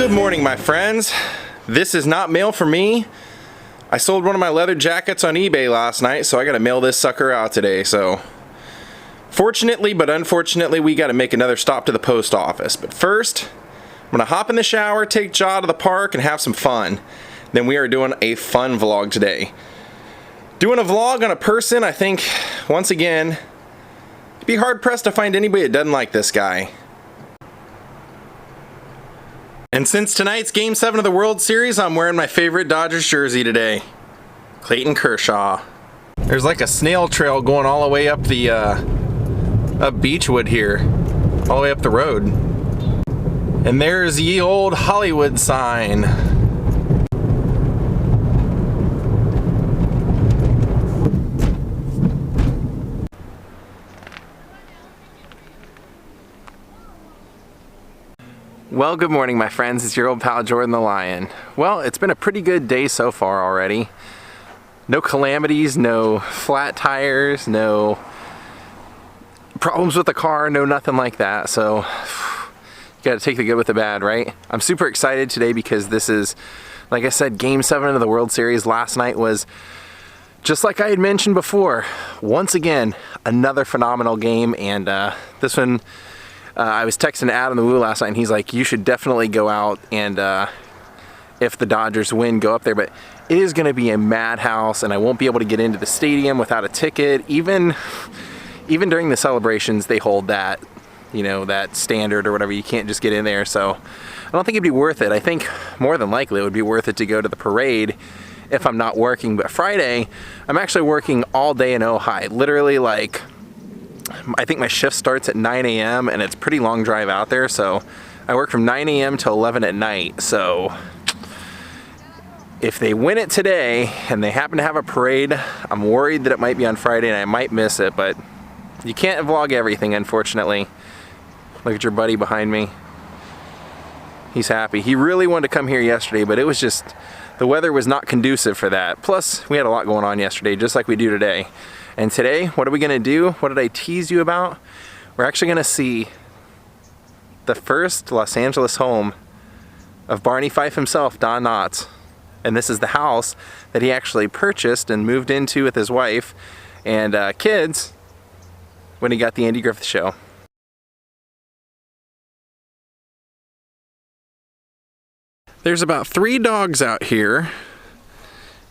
Good morning, my friends. This is not mail for me. I sold one of my leather jackets on eBay last night, so I gotta mail this sucker out today. So fortunately, but unfortunately, we gotta make another stop to the post office. But first, I'm gonna hop in the shower, take Ja to the park, and have some fun. Then we are doing a fun vlog today. Doing a vlog on a person, I think, once again, it'd be hard pressed to find anybody that doesn't like this guy. And since tonight's Game 7 of the World Series, I'm wearing my favorite Dodgers jersey today. Clayton Kershaw. There's like a snail trail going all the way up the up Beechwood here. All the way up the road. And there's the old Hollywood sign. Well, good morning, my friends. It's your old pal Jordan the Lion. Well, it's been a pretty good day so far already. No calamities, no flat tires, no problems with the car, no nothing like that. So, you gotta take the good with the bad, right? I'm super excited today because this is, like I said, Game 7 of the World Series. Last night was, just like I had mentioned before, once again, another phenomenal game. And this one, I was texting Adam the Woo last night, and he's like, you should definitely go out and, if the Dodgers win, go up there. But it is going to be a madhouse, and I won't be able to get into the stadium without a ticket. Even during the celebrations, they hold that, you know, that standard or whatever. You can't just get in there. So I don't think it'd be worth it. I think more than likely it would be worth it to go to the parade if I'm not working. But Friday, I'm actually working all day in Ojai. Literally, like, I think my shift starts at 9 a.m. and it's a pretty long drive out there, so I work from 9 a.m. to 11 at night. So if they win it today and they happen to have a parade, I'm worried that it might be on Friday and I might miss it, but you can't vlog everything, unfortunately. Look at your buddy behind me. He's happy. He really wanted to come here yesterday, but it was just, the weather was not conducive for that. Plus, we had a lot going on yesterday, just like we do today. And today, what are we gonna do? What did I tease you about? We're actually gonna see the first Los Angeles home of Barney Fife himself, Don Knotts. And this is the house that he actually purchased and moved into with his wife and kids when he got the Andy Griffith Show. There's about 3 dogs out here,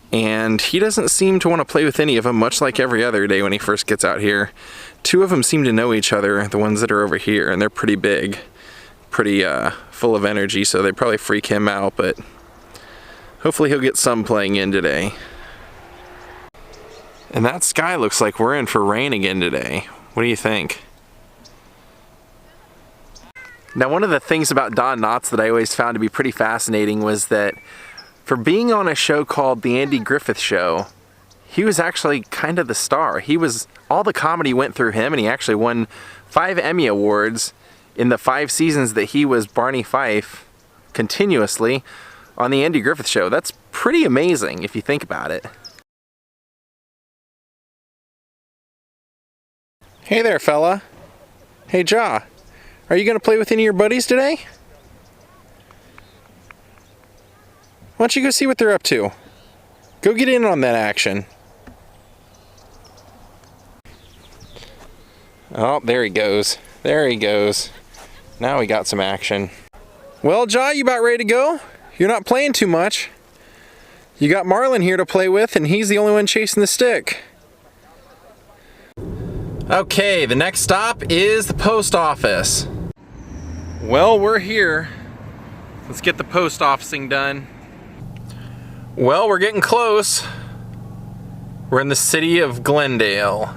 and he doesn't seem to want to play with any of them, much like every other day when he first gets out here. 2 of them seem to know each other, the ones that are over here, and they're pretty big, pretty full of energy, so they probably freak him out, but hopefully he'll get some playing in today. And that sky looks like we're in for rain again today. What do you think? Now, one of the things about Don Knotts that I always found to be pretty fascinating was that for being on a show called The Andy Griffith Show, he was actually kind of the star. All the comedy went through him, and he actually won 5 Emmy Awards in the 5 seasons that he was Barney Fife continuously on The Andy Griffith Show. That's pretty amazing if you think about it. Hey there, fella. Hey, Ja. Are you gonna play with any of your buddies today? Why don't you go see what they're up to? Go get in on that action. Oh, there he goes. There he goes. Now we got some action. Well, Ja, you about ready to go? You're not playing too much. You got Marlon here to play with, and he's the only one chasing the stick. Okay, the next stop is the post office. Well, we're here. Let's get the post officing done. Well, we're getting close. We're in the city of Glendale.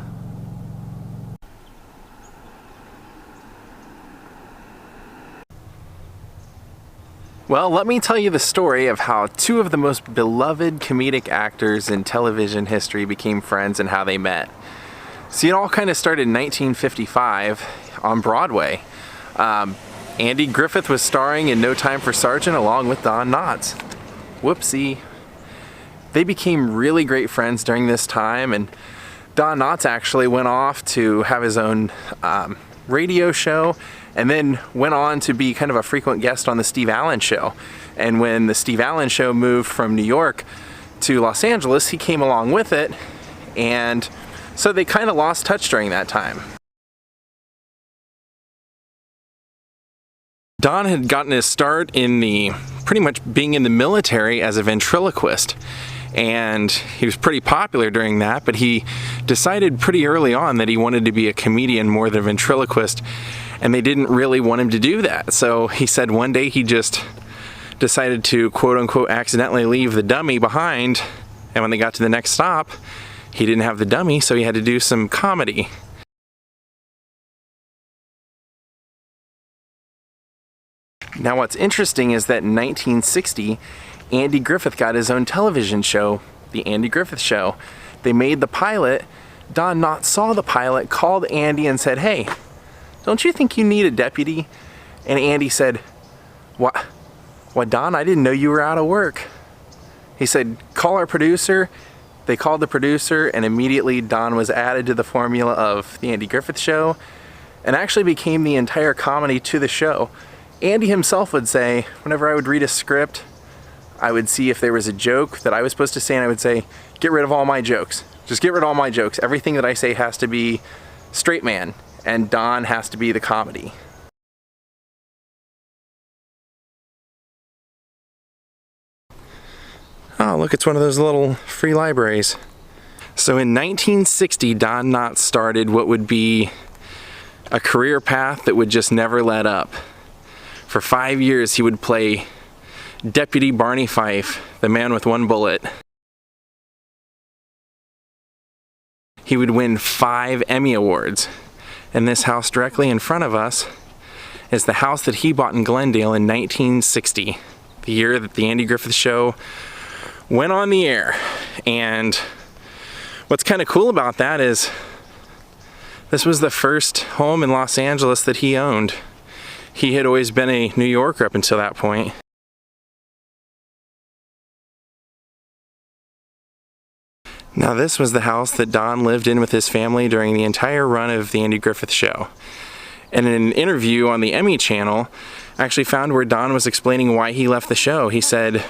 Well, let me tell you the story of how 2 of the most beloved comedic actors in television history became friends and how they met. See, it all kind of started in 1955 on Broadway. Andy Griffith was starring in No Time for Sergeant along with Don Knotts. Whoopsie. They became really great friends during this time, and Don Knotts actually went off to have his own radio show, and then went on to be kind of a frequent guest on the Steve Allen Show. And when the Steve Allen Show moved from New York to Los Angeles, he came along with it, and so they kind of lost touch during that time. Don had gotten his start in pretty much being in the military as a ventriloquist, and he was pretty popular during that, but he decided pretty early on that he wanted to be a comedian more than a ventriloquist, and they didn't really want him to do that. So he said one day he just decided to quote-unquote accidentally leave the dummy behind, and when they got to the next stop, he didn't have the dummy, so he had to do some comedy. Now what's interesting is that in 1960, Andy Griffith got his own television show, The Andy Griffith Show. They made the pilot. Don Knotts saw the pilot, called Andy and said, "Hey, don't you think you need a deputy?" And Andy said, What, Don? I didn't know you were out of work." He said, "Call our producer." They called the producer, and immediately Don was added to the formula of The Andy Griffith Show and actually became the entire comedy to the show. Andy himself would say, whenever I would read a script, I would see if there was a joke that I was supposed to say, and I would say, "Get rid of all my jokes. Just get rid of all my jokes. Everything that I say has to be straight man, and Don has to be the comedy." Oh, look, it's one of those little free libraries. So in 1960, Don Knotts started what would be a career path that would just never let up. For 5 years, he would play Deputy Barney Fife, the man with one bullet. He would win 5 Emmy Awards. And this house directly in front of us is the house that he bought in Glendale in 1960, the year that the Andy Griffith Show went on the air. And what's kind of cool about that is this was the first home in Los Angeles that he owned. He had always been a New Yorker up until that point. Now this was the house that Don lived in with his family during the entire run of the Andy Griffith Show. And in an interview on the Emmy channel, I actually found where Don was explaining why he left the show. He said,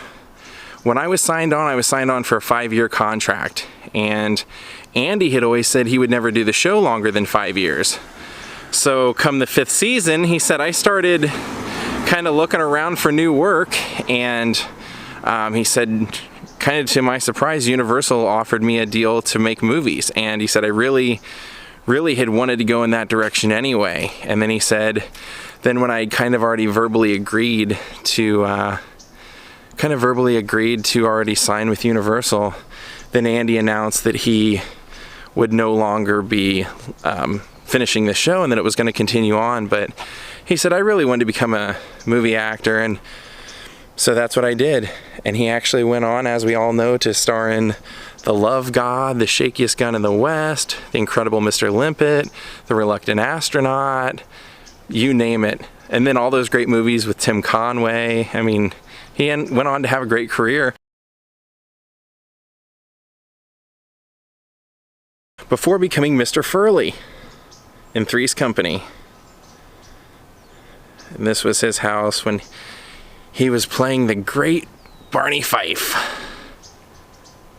"When I was signed on for a 5-year contract, and Andy had always said he would never do the show longer than 5 years. So come the 5th season, he said, I started kind of looking around for new work, and he said, kind of to my surprise, Universal offered me a deal to make movies, and he said I really had wanted to go in that direction anyway." And then he said, then when I kind of already verbally agreed to already sign with Universal, then Andy announced that he would no longer be finishing the show and that it was going to continue on. But he said, I really wanted to become a movie actor, and so that's what I did. And he actually went on, as we all know, to star in The Love God, The Shakiest Gun in the West, The Incredible Mr. Limpet, The Reluctant Astronaut, you name it. And then all those great movies with Tim Conway. I mean, he went on to have a great career. Before becoming Mr. Furley in Three's Company. And this was his house when he was playing the great Barney Fife.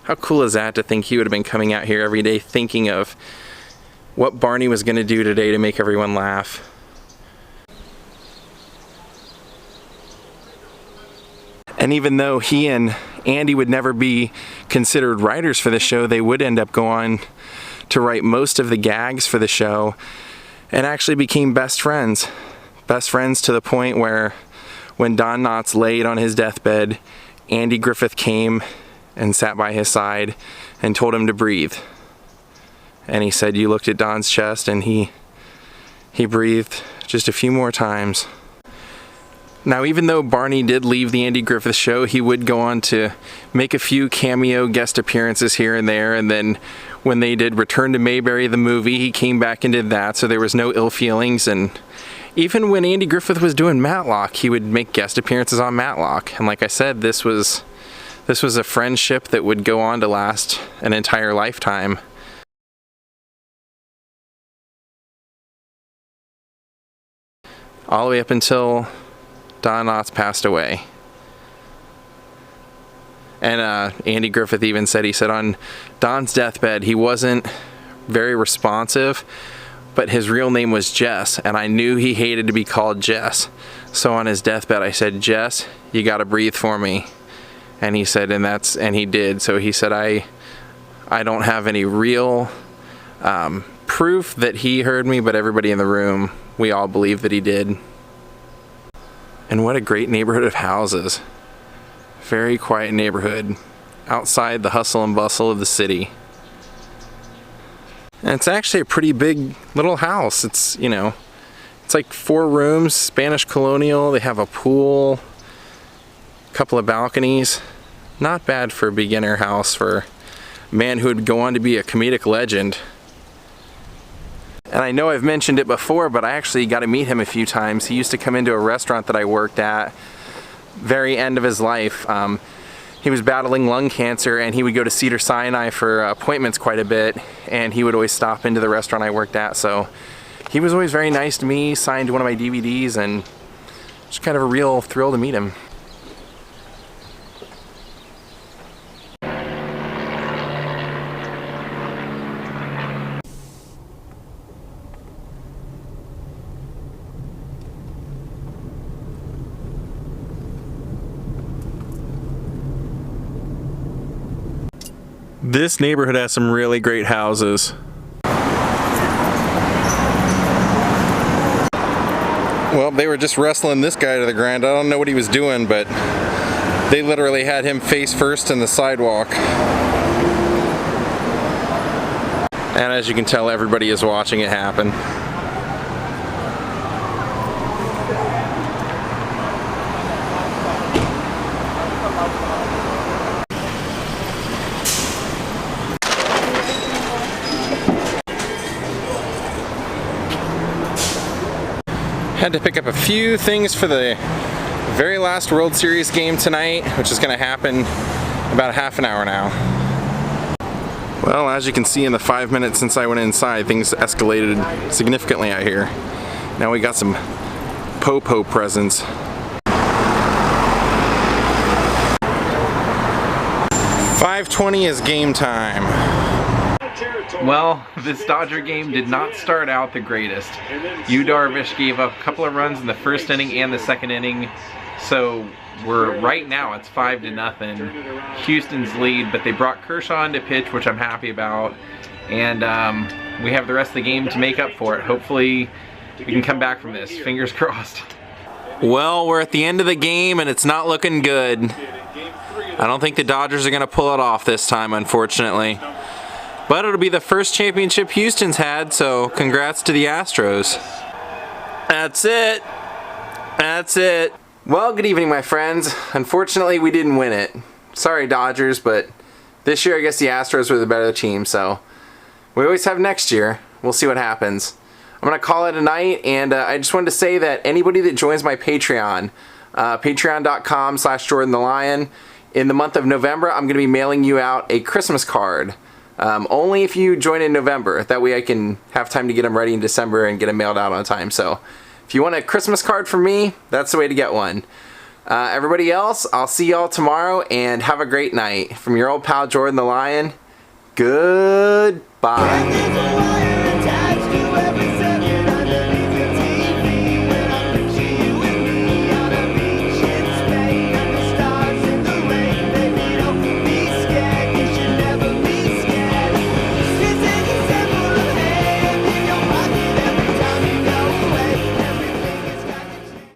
How cool is that, to think he would have been coming out here every day thinking of what Barney was going to do today to make everyone laugh. And even though he and Andy would never be considered writers for the show, they would end up going on to write most of the gags for the show, and actually became best friends. Best friends to the point where when Don Knotts laid on his deathbed, Andy Griffith came and sat by his side and told him to breathe. And he said, you looked at Don's chest, and he breathed just a few more times. Now, even though Barney did leave the Andy Griffith Show, he would go on to make a few cameo guest appearances here and there, and then when they did Return to Mayberry, the movie, he came back and did that, so there was no ill feelings. And even when Andy Griffith was doing Matlock, he would make guest appearances on Matlock. And like I said, this was a friendship that would go on to last an entire lifetime. all the way up until Don Knotts passed away. And Andy Griffith even said, he said on Don's deathbed, he wasn't very responsive, but his real name was Jess, and I knew he hated to be called Jess. So on his deathbed, I said, Jess, you gotta breathe for me. And he said, and he did. So he said, I don't have any real proof that he heard me, but everybody in the room, we all believe that he did. And what a great neighborhood of houses. Very quiet neighborhood outside the hustle and bustle of the city. And it's actually a pretty big little house. It's, you know, it's like 4 rooms, Spanish colonial. They have a pool, a couple of balconies. Not bad for a beginner house for a man who would go on to be a comedic legend. And I know I've mentioned it before, but I actually got to meet him a few times. He used to come into a restaurant that I worked at, very end of his life. He was battling lung cancer, and he would go to Cedars-Sinai for appointments quite a bit, and he would always stop into the restaurant I worked at. So he was always very nice to me, signed one of my DVDs, and just kind of a real thrill to meet him. This neighborhood has some really great houses. Well, they were just wrestling this guy to the ground. I don't know what he was doing, but they literally had him face first in the sidewalk. And as you can tell, everybody is watching it happen. Had to pick up a few things for the very last World Series game tonight, which is going to happen about half an hour now. Well, as you can see in the 5 minutes since I went inside, things escalated significantly out here. Now we got some po-po presents. .5:20 is game time. Well, this Dodger game did not start out the greatest. Yu Darvish gave up a couple of runs in the first inning and the second inning, so right now it's 5-0. Houston's lead, but they brought Kershaw in to pitch, which I'm happy about, and we have the rest of the game to make up for it. Hopefully we can come back from this. Fingers crossed. Well, we're at the end of the game and it's not looking good. I don't think the Dodgers are going to pull it off this time, unfortunately. But it'll be the first championship Houston's had, so congrats to the Astros. That's it. That's it. Well, good evening, my friends. Unfortunately, we didn't win it. Sorry, Dodgers, but this year I guess the Astros were the better team, so we always have next year. We'll see what happens. I'm going to call it a night, and I just wanted to say that anybody that joins my Patreon, patreon.com/JordanTheLion, in the month of November, I'm going to be mailing you out a Christmas card. Only if you join in November. That way I can have time to get them ready in December and get them mailed out on time. So if you want a Christmas card from me, that's the way to get one. Everybody else, I'll see y'all tomorrow, and have a great night. From your old pal Jordan the Lion, goodbye.